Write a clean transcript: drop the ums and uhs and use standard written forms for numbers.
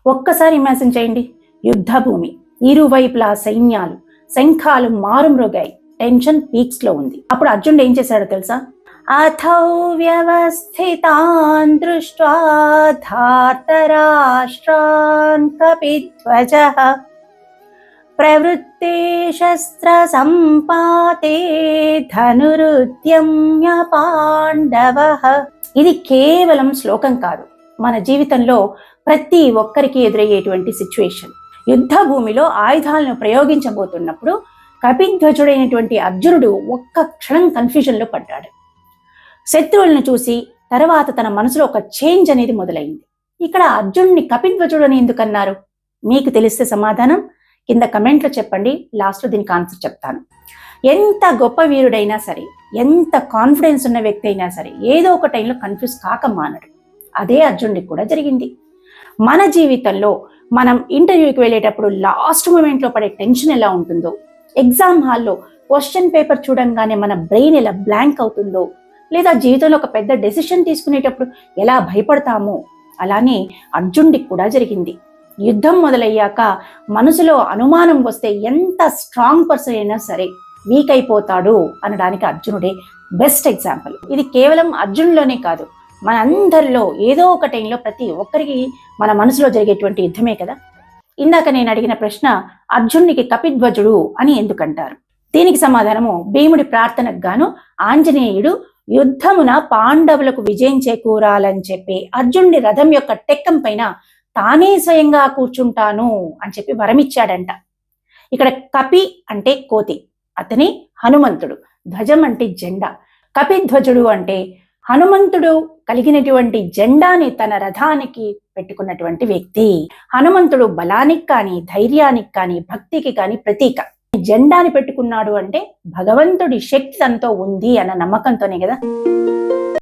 ఒక్కసారి ఇమాజిన్ చేయండి, యుద్ధ భూమి, ఇరువైపులా సైన్యాలు, శంఖాలు మారుమ్రోగాయి, టెన్షన్ పీక్స్ లో ఉంది. అప్పుడు అర్జునుడు ఏం చేశాడో తెలుసా? అథౌ వ్యవస్థితాన్ దృష్ట్వా ధార్తరాష్ట్రాన్ కపిధ్వజః ప్రవృత్తే శస్త్ర సంపాతే ధనురుద్యమ్య పాండవః. ఇది కేవలం శ్లోకం కాదు, మన జీవితంలో ప్రతి ఒక్కరికి ఎదురయ్యేటువంటి సిచ్యువేషన్. యుద్ధ భూమిలో ఆయుధాలను ప్రయోగించబోతున్నప్పుడు కపిధ్వజుడైనటువంటి అర్జునుడు ఒక్క క్షణం కన్ఫ్యూజన్లో పడ్డాడు. శత్రువులను చూసి తర్వాత తన మనసులో ఒక చేంజ్ అనేది మొదలైంది. ఇక్కడ అర్జునుడిని కపిధ్వజుడు అని ఎందుకన్నారు? మీకు తెలిస్తే సమాధానం కింద కమెంట్లో చెప్పండి, లాస్ట్లో దీనికి ఆన్సర్ చెప్తాను. ఎంత గొప్ప వీరుడైనా సరే, ఎంత కాన్ఫిడెన్స్ ఉన్న వ్యక్తి అయినా సరే, ఏదో ఒక టైంలో కన్ఫ్యూజ్ కాక మానడు. అదే అర్జునుడికి కూడా జరిగింది. మన జీవితంలో మనం ఇంటర్వ్యూకి వెళ్ళేటప్పుడు లాస్ట్ మూమెంట్లో పడే టెన్షన్ ఎలా ఉంటుందో, ఎగ్జామ్ హాల్లో క్వశ్చన్ పేపర్ చూడంగానే మన బ్రెయిన్ ఎలా బ్లాంక్ అవుతుందో, లేదా జీవితంలో ఒక పెద్ద డెసిషన్ తీసుకునేటప్పుడు ఎలా భయపడతామో, అలానే అర్జునుడికి కూడా జరిగింది. యుద్ధం మొదలయ్యాక మనసులో అనుమానం వస్తే ఎంత స్ట్రాంగ్ పర్సన్ అయినా సరే వీక్ అయిపోతాడు అనడానికి అర్జునుడే బెస్ట్ ఎగ్జాంపుల్. ఇది కేవలం అర్జునులోనే కాదు, మనందరిలో ఏదో ఒక టైంలో ప్రతి ఒక్కరికి మన మనసులో జరిగేటువంటి యుద్ధమే కదా. ఇందాక నేను అడిగిన ప్రశ్న, అర్జునుడికి కపిధ్వజుడు అని ఎందుకంటారు? దీనికి సమాధానము, భీముడి ప్రార్థనకు గాను ఆంజనేయుడు యుద్ధమున పాండవులకు విజయం చేకూరాలని చెప్పి అర్జునుడి రథం యొక్క టెక్కం పైన తానే స్వయంగా కూర్చుంటాను అని చెప్పి వరమిచ్చాడంట. ఇక్కడ కపి అంటే కోతి, అతని హనుమంతుడు. ధ్వజం అంటే జెండా. కపిధ్వజుడు అంటే హనుమంతుడు కలిగినటువంటి జెండాని తన రథానికి పెట్టుకున్నటువంటి వ్యక్తి. హనుమంతుడు బలానికి కానీ, ధైర్యానికి కానీ, భక్తికి కానీ ప్రతీక. జెండాని పెట్టుకున్నాడు అంటే భగవంతుడి శక్తి తనతో ఉంది అన్న నమ్మకంతోనే కదా.